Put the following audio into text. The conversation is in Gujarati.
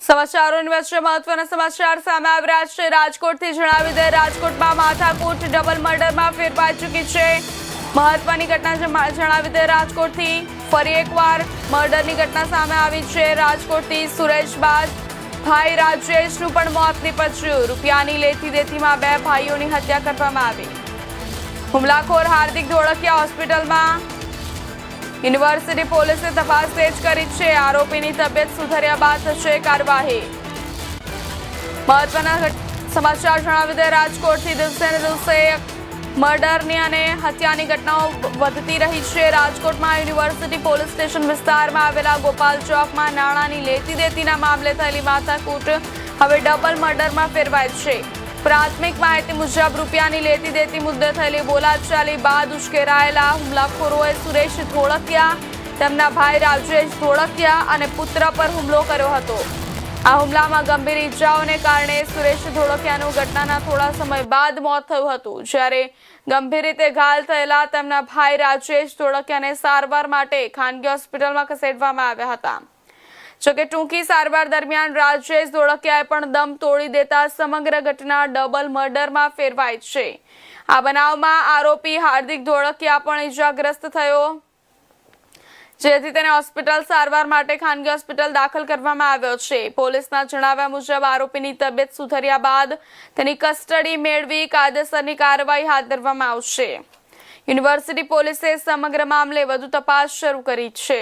સમાચારોની વચ્ચે મહત્વના સમાચાર સામે આવી રહ્યા છે। રાજકોટથી જણાવી દે, રાજકોટમાં માથાકૂટ ડબલ મર્ડરમાં ફેરવાઈ ચૂકી છે। મહત્વની ઘટના જણાવી દે, રાજકોટથી ફરી એકવાર મર્ડરની ઘટના સામે આવી છે। રાજકોટથી સુરેશ બાદ ભાઈ રાજેશનું પણ મોત નીપજ્યું। રૂપિયાની લેતી દેતીમાં બે ભાઈઓની હત્યા કરવામાં આવી। હુમલાખોર હાર્દિક ધોળકિયા હોસ્પિટલમાં। યુનિવર્સિટી પોલીસે તપાસ તેજ કરી છે। આરોપીની તબિયત સુધર્યા બાદ થશે કાર્યવાહી। મહત્વના સમાચાર જણાવી દે, રાજકોટથી દિવસે ને દિવસે મર્ડરની અને હત્યાની ઘટનાઓ વધતી રહી છે। રાજકોટમાં યુનિવર્સિટી પોલીસ સ્ટેશન વિસ્તારમાં આવેલા ગોપાલ ચોકમાં નાણાંની લેતી દેતીના મામલે થયેલી માથાકૂટ હવે ડબલ મર્ડરમાં ફેરવાઈ છે। પ્રાથમિક માહિતી મુજબ રૂપિયાની લેતી દેતી મુદ્દે થયેલી બોલાચાલી બાદ ઉશ્કેરાયેલા હુમલાખોરોએ સુરેશ ધોળકિયા, તેમના ભાઈ રાજેશ ધોળકિયા અને પુત્ર પર હુમલો કર્યો હતો। આ હુમલામાં ગંભીર ઈજાઓને કારણે સુરેશ ધોળકિયાનું ઘટનાના થોડા સમય બાદ મોત થયું હતું, જ્યારે ગંભીર રીતે ઘાયલ થયેલા તેમના ભાઈ રાજેશ ધોળકિયાને સારવાર માટે ખાનગી હોસ્પિટલમાં ખસેડવામાં આવ્યા હતા। જોકે ટૂંકી સારવાર દરમિયાન રાજેશ ધોળકિયાએ પણ દમ તોડી દેતા સમગ્ર ઘટના ડબલ મર્ડરમાં ફેરવાઈ છે। આ બનાવમાં આરોપી હાર્દિક ધોળકિયા પણ ઈજાગ્રસ્ત થયો, જેથી તેને હોસ્પિટલ સારવાર માટે ખાનગી હોસ્પિટલ દાખલ કરવામાં આવ્યો છે। પોલીસના જણાવ્યા મુજબ આરોપીની તબિયત સુધર્યા બાદ તેની કસ્ટડી મેળવી કાયદેસરની કાર્યવાહી હાથ ધરવામાં આવશે। યુનિવર્સિટી પોલીસે સમગ્ર મામલે વધુ તપાસ શરૂ કરી છે।